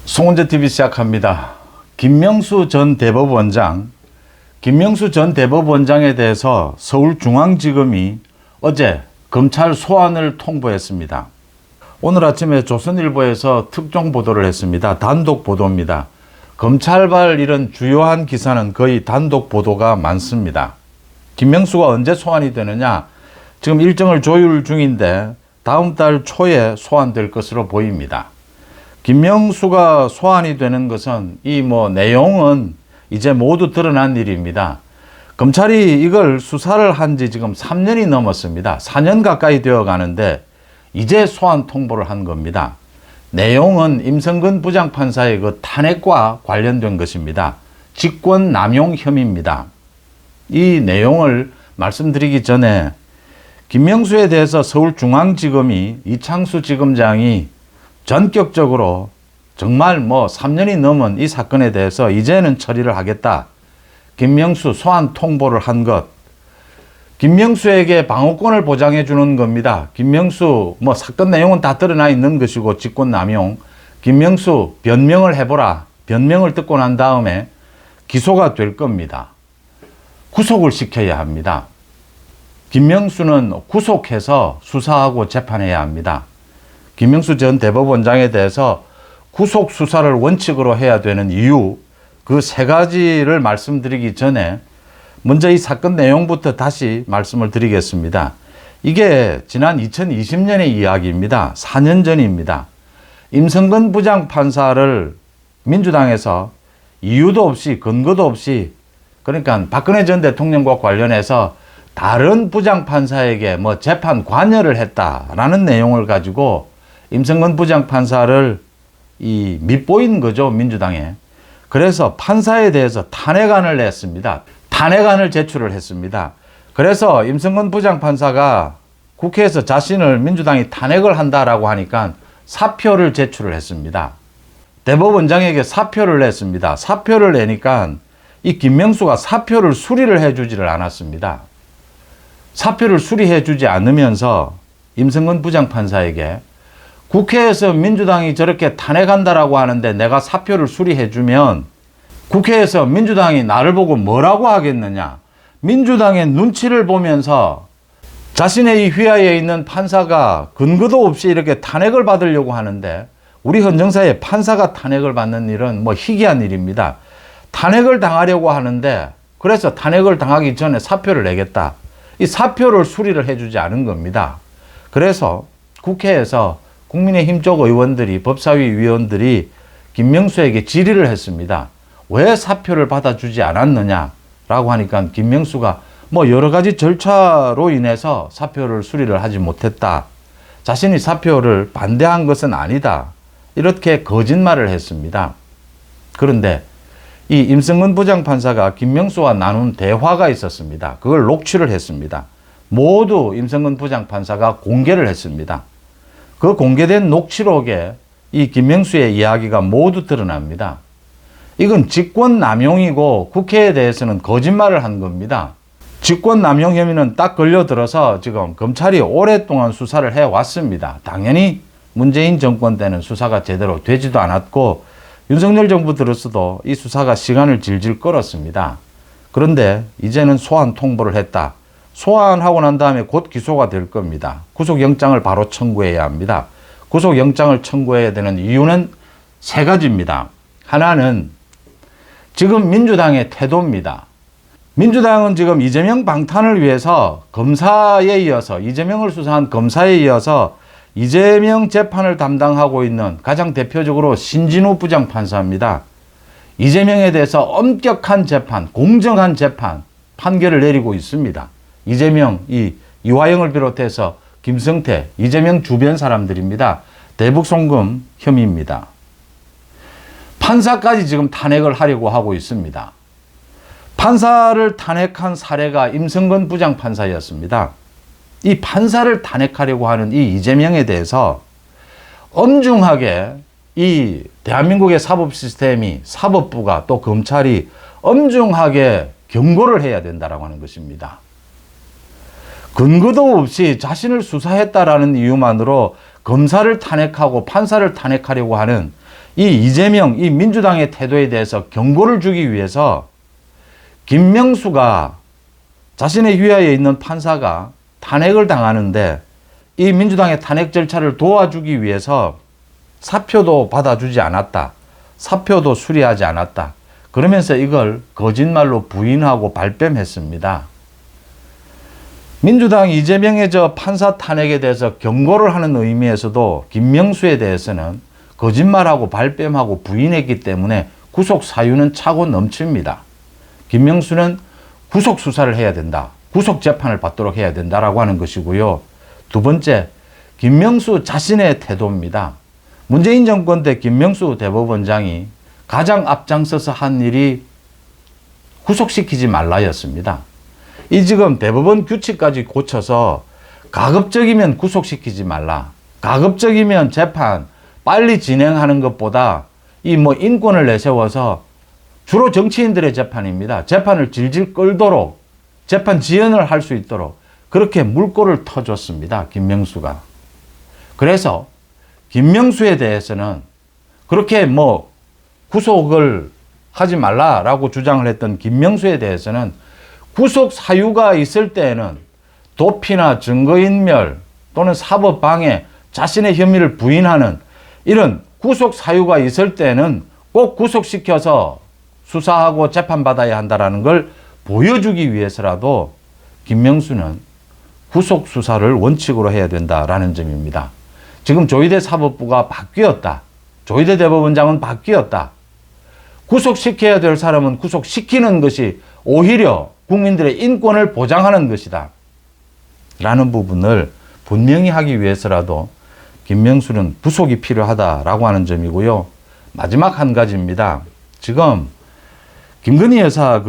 송은재TV 시작합니다. 김명수 전 대법원장에 대해서 서울중앙지검이 어제 검찰 소환을 통보했습니다. 오늘 아침에 조선일보에서 특종 보도를 했습니다. 단독 보도입니다. 검찰발 이런 주요한 기사는 거의 단독 보도가 많습니다. 김명수가 언제 소환이 되느냐? 지금 일정을 조율 중인데 다음 달 초에 소환될 것으로 보입니다. 김명수가 소환이 되는 것은 내용은 이제 모두 드러난 일입니다. 검찰이 이걸 수사를 한 지 지금 3년이 넘었습니다. 4년 가까이 되어 가는데 이제 소환 통보를 한 겁니다. 내용은 임성근 부장판사의 그 탄핵과 관련된 것입니다. 직권 남용 혐의입니다. 이 내용을 말씀드리기 전에 김명수에 대해서 서울중앙지검이 이창수 지검장이 전격적으로 정말 3년이 넘은 이 사건에 대해서 이제는 처리를 하겠다. 김명수 소환 통보를 한 것. 김명수에게 방어권을 보장해 주는 겁니다. 김명수 사건 내용은 다 드러나 있는 것이고 직권남용. 김명수 변명을 해보라. 변명을 듣고 난 다음에 기소가 될 겁니다. 구속을 시켜야 합니다. 김명수는 구속해서 수사하고 재판해야 합니다. 김명수 전 대법원장에 대해서 구속 수사를 원칙으로 해야 되는 이유, 그 세 가지를 말씀드리기 전에 먼저 이 사건 내용부터 다시 말씀을 드리겠습니다. 이게 지난 2020년의 이야기입니다. 4년 전입니다. 임성근 부장판사를 민주당에서 이유도 없이 근거도 없이, 그러니까 박근혜 전 대통령과 관련해서 다른 부장판사에게 재판 관여를 했다라는 내용을 가지고 임성근 부장판사를 밑보인 거죠, 민주당에. 그래서 판사에 대해서 탄핵안을 냈습니다. 탄핵안을 제출을 했습니다. 그래서 임성근 부장판사가 국회에서 자신을 민주당이 탄핵을 한다라고 하니까 사표를 제출을 했습니다. 대법원장에게 사표를 냈습니다. 사표를 내니까 이 김명수가 사표를 수리를 해주지를 않았습니다. 사표를 수리해 주지 않으면서 임성근 부장판사에게 국회에서 민주당이 저렇게 탄핵한다라고 하는데 내가 사표를 수리해 주면 국회에서 민주당이 나를 보고 뭐라고 하겠느냐. 민주당의 눈치를 보면서 자신의 이 휘하에 있는 판사가 근거도 없이 이렇게 탄핵을 받으려고 하는데, 우리 헌정사에 판사가 탄핵을 받는 일은 희귀한 일입니다. 탄핵을 당하려고 하는데, 그래서 탄핵을 당하기 전에 사표를 내겠다. 이 사표를 수리를 해주지 않은 겁니다. 그래서 국회에서 국민의힘 쪽 의원들이, 법사위 위원들이 김명수에게 질의를 했습니다. 왜 사표를 받아주지 않았느냐라고 하니까 김명수가 여러 가지 절차로 인해서 사표를 수리를 하지 못했다. 자신이 사표를 반대한 것은 아니다. 이렇게 거짓말을 했습니다. 그런데 이 임성근 부장판사가 김명수와 나눈 대화가 있었습니다. 그걸 녹취를 했습니다. 모두 임성근 부장판사가 공개를 했습니다. 그 공개된 녹취록에 이 김명수의 이야기가 모두 드러납니다. 이건 직권남용이고 국회에 대해서는 거짓말을 한 겁니다. 직권남용 혐의는 딱 걸려들어서 지금 검찰이 오랫동안 수사를 해왔습니다. 당연히 문재인 정권 때는 수사가 제대로 되지도 않았고 윤석열 정부 들었어도 이 수사가 시간을 질질 끌었습니다. 그런데 이제는 소환 통보를 했다. 소환하고 난 다음에 곧 기소가 될 겁니다. 구속영장을 바로 청구해야 합니다. 구속영장을 청구해야 되는 이유는 세 가지입니다. 하나는 지금 민주당의 태도입니다. 민주당은 지금 이재명 방탄을 위해서 검사에 이어서, 이재명을 수사한 검사에 이어서 이재명 재판을 담당하고 있는 가장 대표적으로 신진우 부장판사입니다. 이재명에 대해서 엄격한 재판, 공정한 재판, 판결을 내리고 있습니다. 이재명, 이화영을 비롯해서 김성태, 이재명 주변 사람들입니다. 대북 송금 혐의입니다. 판사까지 지금 탄핵을 하려고 하고 있습니다. 판사를 탄핵한 사례가 임성근 부장판사였습니다. 이 판사를 탄핵하려고 하는 이 이재명에 대해서 엄중하게 이 대한민국의 사법 시스템이, 사법부가 또 검찰이 엄중하게 경고를 해야 된다라고 하는 것입니다. 근거도 없이 자신을 수사했다라는 이유만으로 검사를 탄핵하고 판사를 탄핵하려고 하는 이 이재명, 이 민주당의 태도에 대해서 경고를 주기 위해서 김명수가 자신의 휘하에 있는 판사가 탄핵을 당하는데 이 민주당의 탄핵 절차를 도와주기 위해서 사표도 받아주지 않았다. 사표도 수리하지 않았다. 그러면서 이걸 거짓말로 부인하고 발뺌했습니다. 민주당 이재명의 저 판사 탄핵에 대해서 경고를 하는 의미에서도 김명수에 대해서는 거짓말하고 발뺌하고 부인했기 때문에 구속 사유는 차고 넘칩니다. 김명수는 구속 수사를 해야 된다. 구속 재판을 받도록 해야 된다라고 하는 것이고요. 두 번째, 김명수 자신의 태도입니다. 문재인 정권 때 김명수 대법원장이 가장 앞장서서 한 일이 구속시키지 말라였습니다. 이 지금 대법원 규칙까지 고쳐서 가급적이면 구속시키지 말라. 가급적이면 재판 빨리 진행하는 것보다 이 인권을 내세워서 주로 정치인들의 재판입니다. 재판을 질질 끌도록 재판 지연을 할 수 있도록 그렇게 물꼬를 터줬습니다. 김명수가. 그래서 김명수에 대해서는 그렇게 구속을 하지 말라라고 주장을 했던 김명수에 대해서는 구속 사유가 있을 때에는 도피나 증거인멸 또는 사법방해, 자신의 혐의를 부인하는 이런 구속 사유가 있을 때는 꼭 구속시켜서 수사하고 재판받아야 한다는 걸 보여주기 위해서라도 김명수는 구속 수사를 원칙으로 해야 된다라는 점입니다. 지금 조희대 사법부가 바뀌었다. 조희대 대법원장은 바뀌었다. 구속시켜야 될 사람은 구속시키는 것이 오히려 국민들의 인권을 보장하는 것이다. 라는 부분을 분명히 하기 위해서라도 김명수는 구속이 필요하다라고 하는 점이고요. 마지막 한 가지입니다. 지금 김건희 여사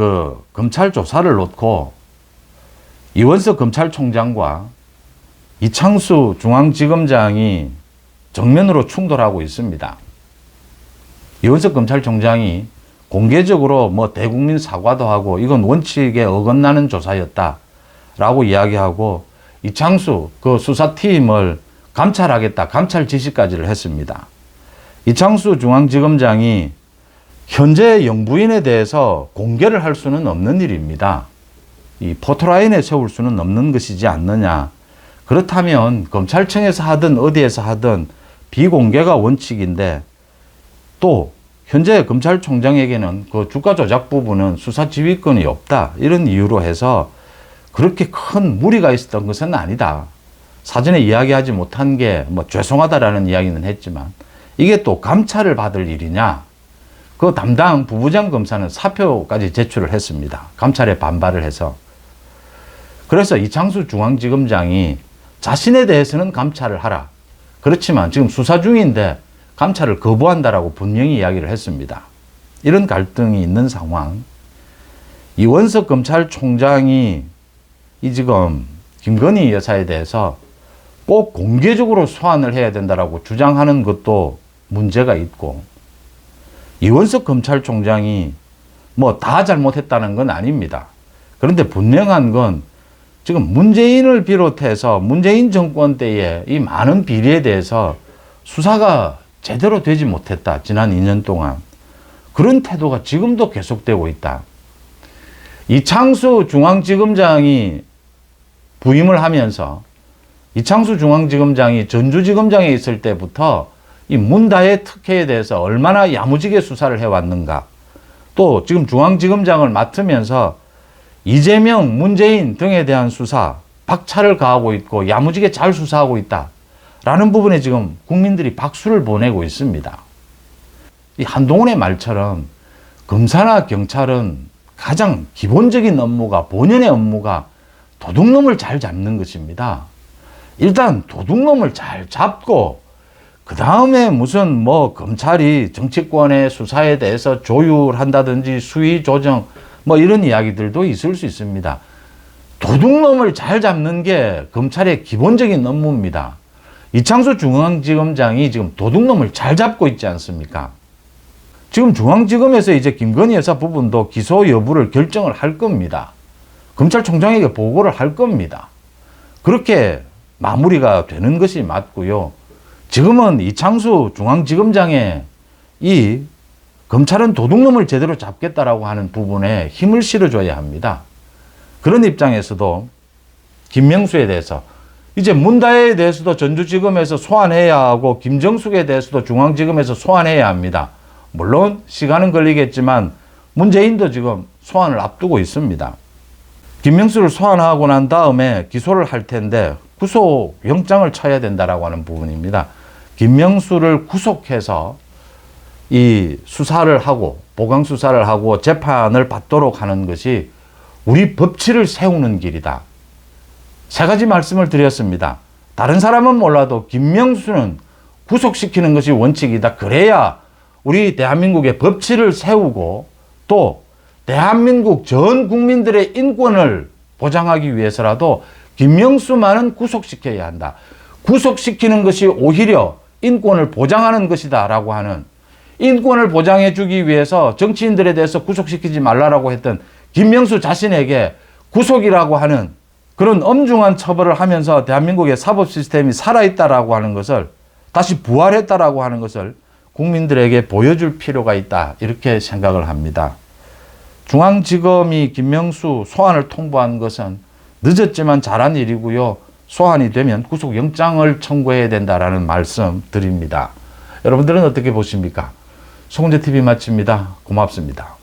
검찰 조사를 놓고 이원석 검찰총장과 이창수 중앙지검장이 정면으로 충돌하고 있습니다. 이원석 검찰총장이 공개적으로 대국민 사과도 하고 이건 원칙에 어긋나는 조사였다라고 이야기하고 이창수 수사팀을 감찰하겠다, 감찰 지시까지를 했습니다. 이창수 중앙지검장이 현재 영부인에 대해서 공개를 할 수는 없는 일입니다. 이 포토라인에 세울 수는 없는 것이지 않느냐. 그렇다면 검찰청에서 하든 어디에서 하든 비공개가 원칙인데 또 현재 검찰총장에게는 주가 조작 부분은 수사 지휘권이 없다. 이런 이유로 해서 그렇게 큰 무리가 있었던 것은 아니다. 사전에 이야기하지 못한 게 죄송하다라는 이야기는 했지만 이게 또 감찰을 받을 일이냐. 그 담당 부부장 검사는 사표까지 제출을 했습니다. 감찰에 반발을 해서. 그래서 이창수 중앙지검장이 자신에 대해서는 감찰을 하라. 그렇지만 지금 수사 중인데 감찰을 거부한다라고 분명히 이야기를 했습니다. 이런 갈등이 있는 상황. 이원석 검찰총장이 지금 김건희 여사에 대해서 꼭 공개적으로 소환을 해야 된다라고 주장하는 것도 문제가 있고 이원석 검찰총장이 다 잘못했다는 건 아닙니다. 그런데 분명한 건 지금 문재인을 비롯해서 문재인 정권 때의 이 많은 비리에 대해서 수사가 제대로 되지 못했다. 지난 2년 동안. 그런 태도가 지금도 계속되고 있다. 이창수 중앙지검장이 부임을 하면서 이창수 중앙지검장이 전주지검장에 있을 때부터 이 문다혜 특혜에 대해서 얼마나 야무지게 수사를 해왔는가. 또 지금 중앙지검장을 맡으면서 이재명, 문재인 등에 대한 수사, 박차를 가하고 있고 야무지게 잘 수사하고 있다. 라는 부분에 지금 국민들이 박수를 보내고 있습니다. 이 한동훈의 말처럼 검사나 경찰은 가장 기본적인 업무가, 본연의 업무가 도둑놈을 잘 잡는 것입니다. 일단 도둑놈을 잘 잡고 그 다음에 무슨 검찰이 정치권의 수사에 대해서 조율한다든지 수위 조정 이런 이야기들도 있을 수 있습니다. 도둑놈을 잘 잡는 게 검찰의 기본적인 업무입니다. 이창수 중앙지검장이 지금 도둑놈을 잘 잡고 있지 않습니까? 지금 중앙지검에서 이제 김건희 여사 부분도 기소 여부를 결정을 할 겁니다. 검찰총장에게 보고를 할 겁니다. 그렇게 마무리가 되는 것이 맞고요. 지금은 이창수 중앙지검장의 이 검찰은 도둑놈을 제대로 잡겠다라고 하는 부분에 힘을 실어줘야 합니다. 그런 입장에서도 김명수에 대해서 이제 문다혜에 대해서도 전주지검에서 소환해야 하고 김정숙에 대해서도 중앙지검에서 소환해야 합니다. 물론 시간은 걸리겠지만 문재인도 지금 소환을 앞두고 있습니다. 김명수를 소환하고 난 다음에 기소를 할 텐데 구속영장을 쳐야 된다라고 하는 부분입니다. 김명수를 구속해서 이 수사를 하고 보강수사를 하고 재판을 받도록 하는 것이 우리 법치를 세우는 길이다. 세 가지 말씀을 드렸습니다. 다른 사람은 몰라도 김명수는 구속시키는 것이 원칙이다. 그래야 우리 대한민국의 법치를 세우고 또 대한민국 전 국민들의 인권을 보장하기 위해서라도 김명수만은 구속시켜야 한다. 구속시키는 것이 오히려 인권을 보장하는 것이다 라고 하는, 인권을 보장해 주기 위해서 정치인들에 대해서 구속시키지 말라라고 했던 김명수 자신에게 구속이라고 하는 그런 엄중한 처벌을 하면서 대한민국의 사법 시스템이 살아있다라고 하는 것을, 다시 부활했다라고 하는 것을 국민들에게 보여줄 필요가 있다, 이렇게 생각을 합니다. 중앙지검이 김명수 소환을 통보한 것은 늦었지만 잘한 일이고요. 소환이 되면 구속영장을 청구해야 된다라는 말씀 드립니다. 여러분들은 어떻게 보십니까? 송은재TV 마칩니다. 고맙습니다.